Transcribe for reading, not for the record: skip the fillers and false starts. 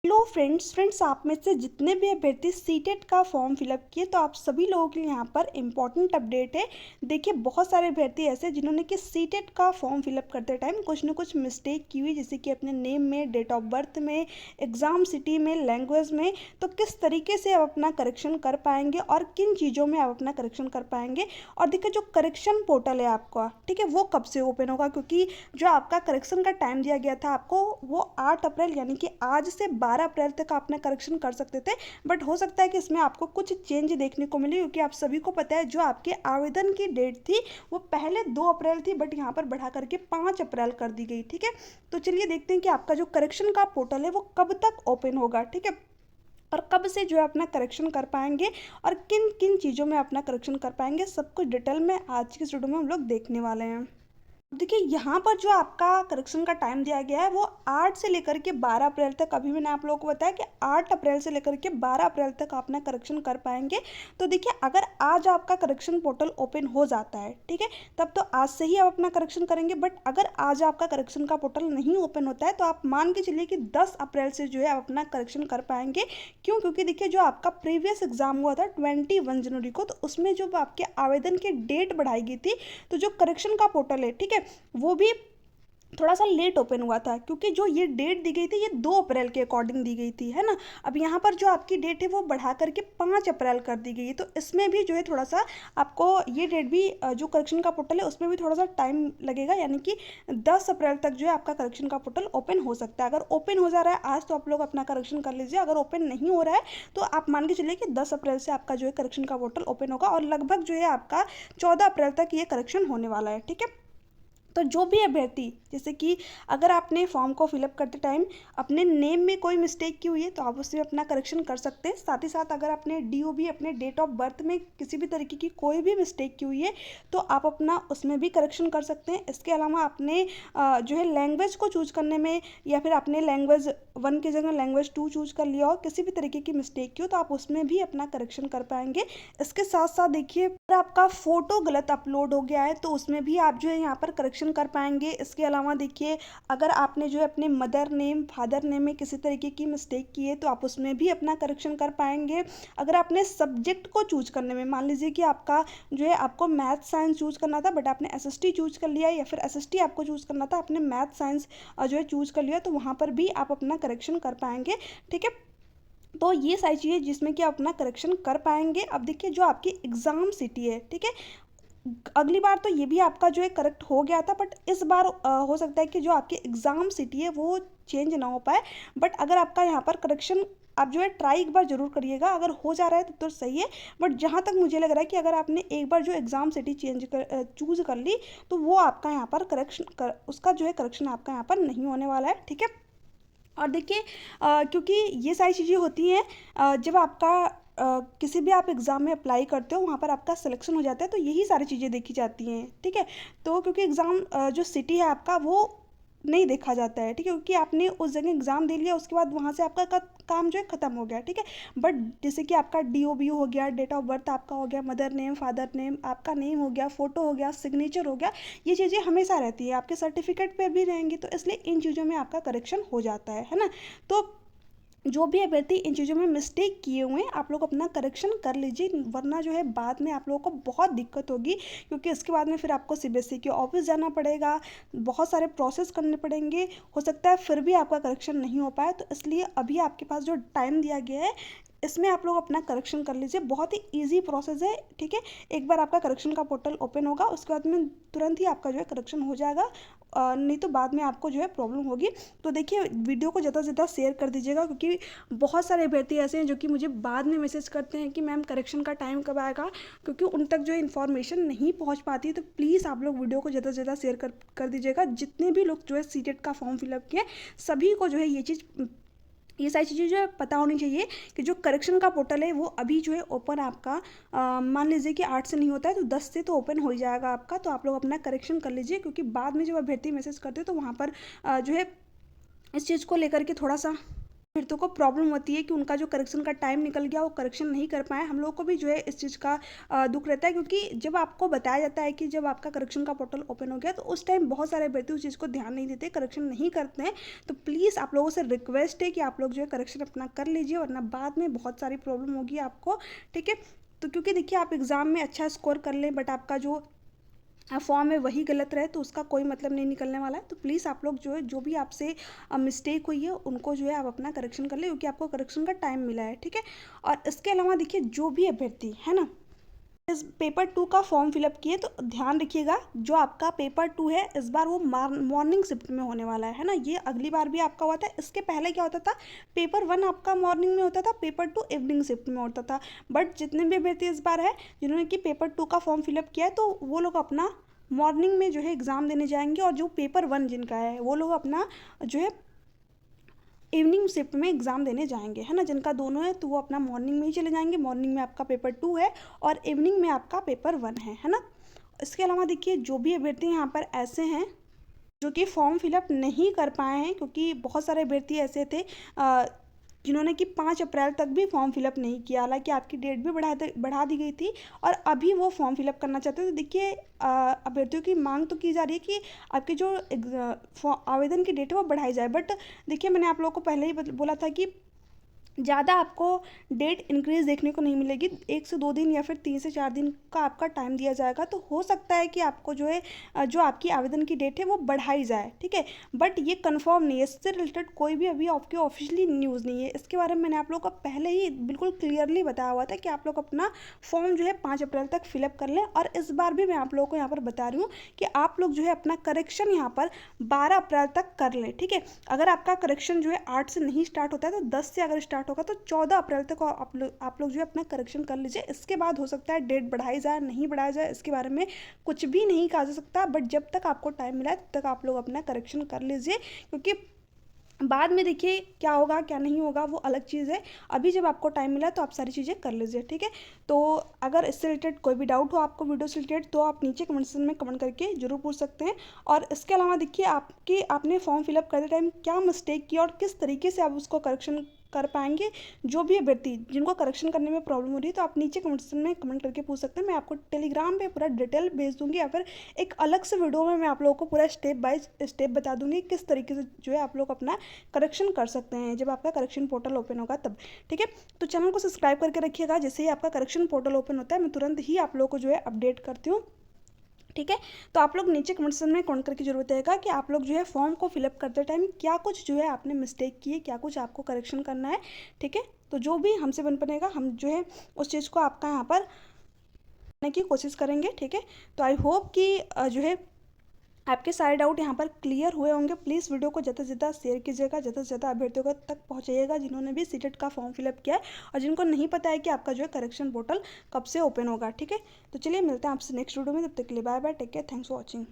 Hello friends आप में से जितने भी अभ्यर्थी सीटेट का फॉर्म फिलअप किए तो आप सभी लोगों के लिए यहाँ पर इम्पॉर्टेंट अपडेट है। देखिए बहुत सारे अभ्यर्थी ऐसे जिन्होंने कि सीटेट का फॉर्म फिलअप करते टाइम कुछ ना कुछ मिस्टेक की हुई, जैसे कि अपने नेम में, डेट ऑफ बर्थ में, एग्ज़ाम सिटी में, लैंग्वेज में। तो किस तरीके से आप अपना करेक्शन कर पाएंगे और किन चीज़ों में आप अपना करेक्शन कर पाएंगे। और देखिए जो करेक्शन पोर्टल है आपका, ठीक है, वो कब से ओपन होगा, क्योंकि जो आपका करेक्शन का टाइम दिया गया था आपको वो 8 अप्रैल यानी कि आज से 12 अप्रैल तक आप अपना करेक्शन कर सकते थे। बट हो सकता है कि इसमें आपको कुछ चेंज देखने को मिले, क्योंकि आप सभी को पता है जो आपके आवेदन की डेट थी वो पहले 2 अप्रैल थी, बट यहाँ पर बढ़ा करके 5 अप्रैल कर दी गई। ठीक है, तो चलिए देखते हैं कि आपका जो करेक्शन का पोर्टल है वो कब तक ओपन होगा। ठीक है, और कब से जो है अपना करेक्शन कर पाएंगे और किन किन चीज़ों में अपना करेक्शन कर पाएंगे, सब कुछ डिटेल में आज की इस वीडियो में हम लोग देखने वाले हैं। देखिए यहाँ पर जो आपका करेक्शन का टाइम दिया गया है वो 8 से लेकर के 12 अप्रैल तक। अभी मैंने आप लोगों को बताया कि 8 अप्रैल से लेकर के 12 अप्रैल तक आप अपना करेक्शन कर पाएंगे। तो देखिए अगर आज आपका करेक्शन पोर्टल ओपन हो जाता है, ठीक है, तब तो आज से ही आप अपना करेक्शन करेंगे। बट अगर आज आपका करेक्शन का पोर्टल नहीं ओपन होता है तो आप मान के चलिए कि 10 अप्रैल से जो है आप अपना करेक्शन कर पाएंगे। क्यों? क्योंकि देखिए जो आपका प्रीवियस एग्जाम हुआ था 21 जनवरी को, तो उसमें जो आपके आवेदन की डेट बढ़ाई गई थी, तो जो करेक्शन का पोर्टल है, ठीक है, वो भी थोड़ा सा लेट ओपन हुआ था, क्योंकि जो ये डेट दी गई थी ये 2 अप्रैल के अकॉर्डिंग दी गई थी, है ना। अब यहाँ पर जो आपकी डेट है वो बढ़ा करके 5 अप्रैल कर दी गई है। तो इसमें भी जो है थोड़ा सा आपको ये डेट भी जो करेक्शन का पोर्टल है उसमें भी थोड़ा सा टाइम लगेगा, यानी कि 10 अप्रैल तक जो है आपका करेक्शन का पोर्टल ओपन हो सकता है। अगर ओपन हो जा रहा है आज तो आप लोग अपना करेक्शन कर लीजिए, अगर ओपन नहीं हो रहा है तो आप मान के चलिए कि 10 अप्रैल से आपका जो है करेक्शन का पोर्टल ओपन होगा और लगभग जो है आपका 14 अप्रैल तक ये करेक्शन होने वाला है। ठीक है, तो जो भी अभ्यर्थी, जैसे कि अगर आपने फॉर्म को फिलअप करते टाइम अपने नेम में कोई मिस्टेक की हुई है तो आप उसमें अपना करेक्शन कर सकते हैं। साथ ही साथ अगर आपने डीओबी अपने डेट ऑफ बर्थ में किसी भी तरीके की कोई भी मिस्टेक की हुई है तो आप अपना उसमें भी करेक्शन कर सकते हैं। इसके अलावा आपने जो है लैंग्वेज को चूज करने में, या फिर आपने लैंग्वेज 1 की जगह लैंग्वेज 2 चूज कर लिया हो, किसी भी तरीके की मिस्टेक की हो, तो आप उसमें भी अपना करेक्शन कर पाएंगे। इसके साथ साथ देखिए अगर आपका फ़ोटो गलत अपलोड हो गया है तो उसमें भी आप जो है यहाँ पर करेक्शन कर पाएंगे। इसके अलावा देखिए अगर आपने जो है अपने मदर नेम, फादर नेम में किसी तरीके की मिस्टेक की है तो आप उसमें भी अपना करेक्शन कर पाएंगे। अगर आपने सब्जेक्ट को चूज करने में, मान लीजिए कि आपका जो है आपको मैथ साइंस चूज करना था बट आपने एसएसटी चूज कर लिया, या फिर एसएसटी आपको चूज करना था आपने मैथ साइंस जो है चूज कर लिया, तो वहाँ पर भी आप अपना करेक्शन कर पाएंगे। ठीक है, तो ये सारी चीज़ें जिसमें कि आप अपना करेक्शन कर पाएंगे। अब देखिए जो आपकी एग्ज़ाम सिटी है, ठीक है, अगली बार तो ये भी आपका जो है करेक्ट हो गया था, बट इस बार हो सकता है कि जो आपकी एग्ज़ाम सिटी है वो चेंज ना हो पाए। बट अगर आपका यहाँ पर करेक्शन आप जो है ट्राई एक बार ज़रूर करिएगा, अगर हो जा रहा है तो सही है। बट जहाँ तक मुझे लग रहा है कि अगर आपने एक बार जो एग्ज़ाम सिटी चूज़ कर ली तो वो आपका यहाँ पर उसका जो है करेक्शन आपका यहाँ पर नहीं होने वाला है। ठीक है, और देखिए क्योंकि ये सारी चीज़ें होती हैं जब आपका किसी भी आप एग्ज़ाम में अप्लाई करते हो वहाँ पर आपका सिलेक्शन हो जाता है, तो यही सारी चीज़ें देखी जाती हैं। ठीक है, तो क्योंकि एग्ज़ाम जो सिटी है आपका वो नहीं देखा जाता है, ठीक है, क्योंकि आपने उस जगह एग्ज़ाम दे लिया उसके बाद वहाँ से आपका काम जो है ख़त्म हो गया। ठीक है, बट जैसे कि आपका डीओबी हो गया, डेट ऑफ बर्थ आपका हो गया, मदर नेम, फादर नेम, आपका नेम हो गया, फ़ोटो हो गया, सिग्नेचर हो गया, ये चीज़ें हमेशा रहती है, आपके सर्टिफिकेट पे भी रहेंगी, तो इसलिए इन चीज़ों में आपका करेक्शन हो जाता है ना। तो जो भी अभ्यर्थी इन चीज़ों में मिस्टेक किए हुए हैं आप लोग अपना करेक्शन कर लीजिए, वरना जो है बाद में आप लोगों को बहुत दिक्कत होगी, क्योंकि इसके बाद में फिर आपको सीबीएसई के ऑफिस जाना पड़ेगा, बहुत सारे प्रोसेस करने पड़ेंगे, हो सकता है फिर भी आपका करेक्शन नहीं हो पाए। तो इसलिए अभी आपके पास जो टाइम दिया गया है इसमें आप लोग अपना करेक्शन कर लीजिए, बहुत ही ईजी प्रोसेस है। ठीक है, एक बार आपका करेक्शन का पोर्टल ओपन होगा उसके बाद में तुरंत ही आपका जो है करेक्शन हो जाएगा, नहीं तो बाद में आपको जो है प्रॉब्लम होगी। तो देखिए वीडियो को ज़्यादा से ज़्यादा शेयर कर दीजिएगा, क्योंकि बहुत सारे अभ्यर्थी ऐसे हैं जो कि मुझे बाद में मैसेज करते हैं कि मैम करेक्शन का टाइम कब आएगा, क्योंकि उन तक जो है इन्फॉर्मेशन नहीं पहुंच पाती है। तो प्लीज़ आप लोग वीडियो को ज़्यादा से ज़्यादा शेयर कर दीजिएगा। जितने भी लोग जो है सीटेट का फॉर्म फिलअप किए सभी को जो है ये सारी चीज़ें जो है पता होनी चाहिए कि जो करेक्शन का पोर्टल है वो अभी जो है ओपन आपका मान लीजिए कि 8 से नहीं होता है तो 10 से तो ओपन हो ही जाएगा आपका। तो आप लोग अपना करेक्शन कर लीजिए, क्योंकि बाद में जब अभ्यर्थी मैसेज करते हैं तो वहाँ पर जो है इस चीज़ को लेकर के थोड़ा सा अभ्यर्थियों को प्रॉब्लम होती है कि उनका जो करेक्शन का टाइम निकल गया, वो करेक्शन नहीं कर पाए। हम लोगों को भी जो है इस चीज़ का दुख रहता है, क्योंकि जब आपको बताया जाता है कि जब आपका करेक्शन का पोर्टल ओपन हो गया, तो उस टाइम बहुत सारे अभ्यर्थी उस चीज़ को ध्यान नहीं देते, करेक्शन नहीं करते हैं। तो प्लीज़ आप लोगों से रिक्वेस्ट है कि आप लोग जो है करेक्शन अपना कर लीजिए, वरना बाद में बहुत सारी प्रॉब्लम होगी आपको, ठीक है। तो क्योंकि देखिए, आप एग्ज़ाम में अच्छा स्कोर कर लें, बट आपका जो फॉर्म में वही गलत रहे, तो उसका कोई मतलब नहीं निकलने वाला है। तो प्लीज़ आप लोग जो है, जो भी आपसे मिस्टेक हुई है, उनको जो है आप अपना करेक्शन कर लें, क्योंकि आपको करेक्शन का टाइम मिला है, ठीक है। और इसके अलावा देखिए, जो भी अभ्यर्थी है ना, इस पेपर 2 का फॉर्म फिलअप किए, तो ध्यान रखिएगा, जो आपका पेपर 2 है, इस बार वो मॉर्निंग शिफ्ट में होने वाला है ना। ये अगली बार भी आपका हुआ था। इसके पहले क्या होता था, पेपर 1 आपका मॉर्निंग में होता था, पेपर 2 इवनिंग शिफ्ट में होता था। बट जितने भी अभ्यर्थी इस बार है, जिन्होंने कि पेपर 2 का फॉर्म फिलअप किया है, तो वो लोग अपना मॉर्निंग में जो है एग्ज़ाम देने जाएंगे, और जो पेपर 1 जिनका है, वो लोग अपना जो है इवनिंग शिफ्ट में एग्ज़ाम देने जाएंगे, है ना। जिनका दोनों है, तो वो अपना मॉर्निंग में ही चले जाएंगे। मॉर्निंग में आपका पेपर 2 है, और इवनिंग में आपका पेपर 1 है ना। इसके अलावा देखिए, जो भी अभ्यर्थी यहाँ पर ऐसे हैं जो कि फॉर्म फिलअप नहीं कर पाए हैं, क्योंकि बहुत सारे अभ्यर्थी ऐसे थे जिन्होंने कि 5 अप्रैल तक भी फॉर्म फिलअप नहीं किया, हालांकि आपकी डेट भी बढ़ा दी गई थी, और अभी वो फॉर्म फिलअप करना चाहते हैं। तो देखिए, अभ्यर्थियों की मांग तो की जा रही है कि आपकी जो आवेदन की डेट है वो बढ़ाई जाए, बट देखिए, मैंने आप लोगों को पहले ही बोला था कि ज़्यादा आपको डेट इंक्रीज़ देखने को नहीं मिलेगी। 1 से 2 दिन या फिर 3 से 4 दिन का आपका टाइम दिया जाएगा। तो हो सकता है कि आपको जो है जो आपकी आवेदन की डेट है वो बढ़ाई जाए, ठीक है। बट ये कंफर्म नहीं है, इससे रिलेटेड कोई भी अभी आपकी ऑफिशियली न्यूज़ नहीं है। इसके बारे में मैंने आप लोगों को पहले ही बिल्कुल क्लियरली बताया हुआ था कि आप लोग अपना फॉर्म जो है 5 अप्रैल तक फिलअप कर लें। और इस बार भी मैं आप लोगों को यहाँ पर बता रही हूँ कि आप लोग जो है अपना करेक्शन यहाँ पर 12 अप्रैल तक कर लें, ठीक है। अगर आपका करेक्शन जो है 8 से नहीं स्टार्ट होता है, तो 10 से अगर स्टार्ट होगा, तो 14 अप्रैल तक आप लोग जो है अपना करेक्शन कर लीजिए। इसके बाद हो सकता है डेट बढ़ाई जाए, नहीं बढ़ाया जाए, इसके बारे में कुछ भी नहीं कहा जा सकता। बट जब तक आपको टाइम मिला है, तब तक आप लोग अपना करेक्शन कर लीजिए, क्योंकि बाद में देखिए क्या होगा क्या नहीं होगा, वो अलग चीज़ है। अभी जब आपको टाइम मिला, तो आप सारी चीज़ें कर लीजिए, ठीक है। तो अगर इससे रिलेटेड कोई भी डाउट हो आपको वीडियो से रिलेटेड, तो आप नीचे कमेंट सेक्शन में कमेंट करके जरूर पूछ सकते हैं। और इसके अलावा देखिए, आपने फॉर्म फिलअप करते टाइम क्या मिस्टेक किया, और किस तरीके से आप उसको करेक्शन कर पाएंगे। जो भी अभ्यर्थी जिनको करेक्शन करने में प्रॉब्लम हो रही है, तो आप नीचे कमेंट सेक्शन में कमेंट करके पूछ सकते हैं। मैं आपको टेलीग्राम पे पूरा डिटेल भेज दूंगी, या फिर एक अलग से वीडियो में मैं आप लोगों को पूरा स्टेप बाय स्टेप बता दूंगी किस तरीके से जो है आप लोग अपना करेक्शन कर सकते हैं, जब आपका करेक्शन पोर्टल ओपन होगा तब, ठीक है। तो चैनल को सब्सक्राइब करके रखिएगा, जैसे ही आपका करेक्शन पोर्टल ओपन होता है, मैं तुरंत ही आप लोगों को जो है अपडेट करती हूँ, ठीक है। तो आप लोग नीचे कमेंट सेक्शन में कमेंट करके जरूर बताइएगा कि आप लोग जो है फॉर्म को फिलअप करते टाइम क्या कुछ जो है आपने मिस्टेक की है, क्या कुछ आपको करेक्शन करना है, ठीक है। तो जो भी हमसे बन पाएगा, हम जो है उस चीज़ को आपका यहाँ पर करने की कोशिश करेंगे, ठीक है। तो आई होप कि जो है आपके सारे डाउट यहाँ पर क्लियर हुए होंगे। प्लीज़ वीडियो को ज़्यादा से ज़्यादा शेयर कीजिएगा, ज़्यादा से ज़्यादा अभ्यर्थियों तक पहुँचाइएगा, जिन्होंने भी सीटेट का फॉर्म फिलअप किया है, और जिनको नहीं पता है कि आपका जो है करेक्शन पोर्टल कब से ओपन होगा, ठीक है। तो चलिए, मिलते हैं आपसे नेक्स्ट वीडियो में, तब तक के लिए bye bye, take care, thanks for watching.